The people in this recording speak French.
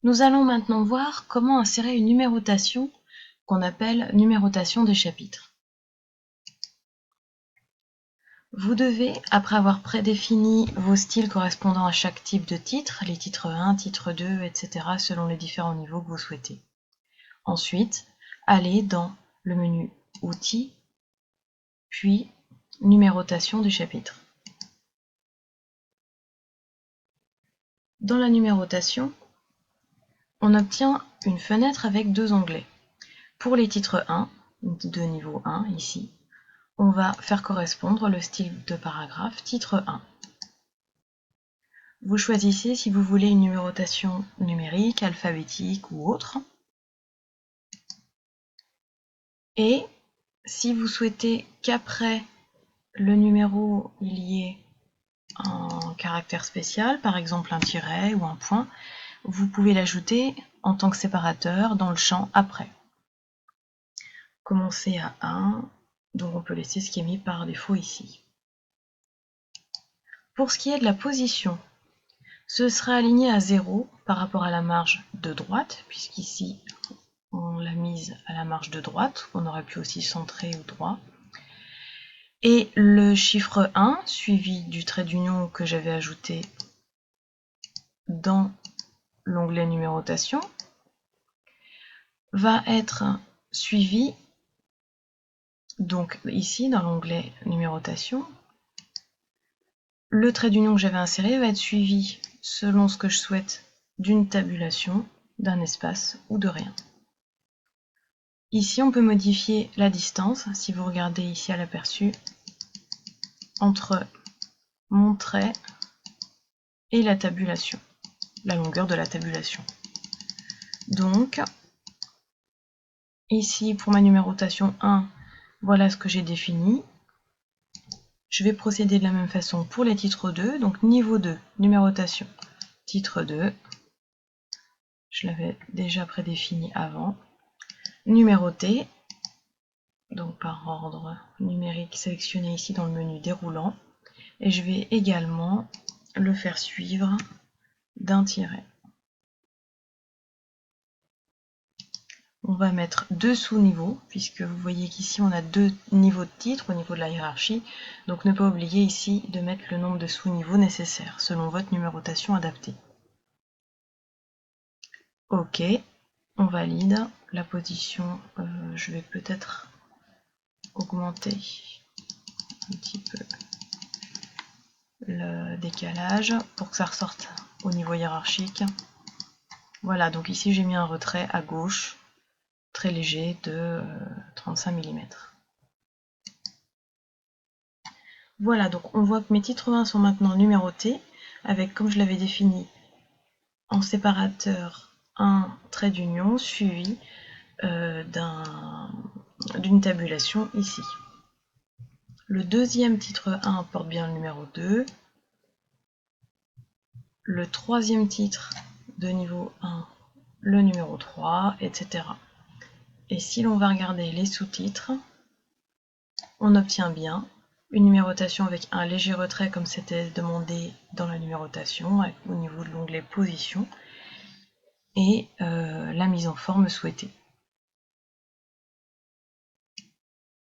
Nous allons maintenant voir comment insérer une numérotation qu'on appelle numérotation des chapitres. Vous devez, après avoir prédéfini vos styles correspondant à chaque type de titre, les titres 1, titre 2, etc. selon les différents niveaux que vous souhaitez. Ensuite, allez dans le menu Outils, puis Numérotation des chapitres. Dans la numérotation, on obtient une fenêtre avec deux onglets. Pour les titres 1, de niveau 1 ici, on va faire correspondre le style de paragraphe titre 1. Vous choisissez si vous voulez une numérotation numérique, alphabétique ou autre. Et si vous souhaitez qu'après le numéro il y ait un caractère spécial, par exemple un tiret ou un point, vous pouvez l'ajouter en tant que séparateur dans le champ après. Commencer à 1, donc on peut laisser ce qui est mis par défaut ici. Pour ce qui est de la position, ce sera aligné à 0 par rapport à la marge de droite, puisqu'ici on l'a mise à la marge de droite, on aurait pu aussi centrer au droit. Et le chiffre 1, suivi du trait d'union que j'avais ajouté dans l'onglet numérotation, va être suivi, donc ici dans l'onglet numérotation, le trait d'union que j'avais inséré va être suivi selon ce que je souhaite d'une tabulation, d'un espace ou de rien. Ici on peut modifier la distance, si vous regardez ici à l'aperçu, entre mon trait et la tabulation, la longueur de la tabulation. Donc, ici pour ma numérotation 1, voilà ce que j'ai défini. Je vais procéder de la même façon pour les titres 2, donc niveau 2, numérotation, titre 2, je l'avais déjà prédéfini avant, numéroté, donc par ordre numérique sélectionné ici dans le menu déroulant, et je vais également le faire suivre d'un tiret. On va mettre deux sous-niveaux, puisque vous voyez qu'ici on a deux niveaux de titres au niveau de la hiérarchie, donc ne pas oublier ici de mettre le nombre de sous-niveaux nécessaires, selon votre numérotation adaptée. OK, on valide. La position, je vais peut-être augmenter un petit peu le décalage pour que ça ressorte au niveau hiérarchique. Voilà, donc ici j'ai mis un retrait à gauche, très léger, de 35 mm. Voilà, donc on voit que mes titres 1 sont maintenant numérotés, avec, comme je l'avais défini, en séparateur un trait d'union suivi d'une tabulation ici. Le deuxième titre 1 porte bien le numéro 2. Le troisième titre de niveau 1, le numéro 3, etc. Et si l'on va regarder les sous-titres, on obtient bien une numérotation avec un léger retrait comme c'était demandé dans la numérotation, au niveau de l'onglet position, et la mise en forme souhaitée.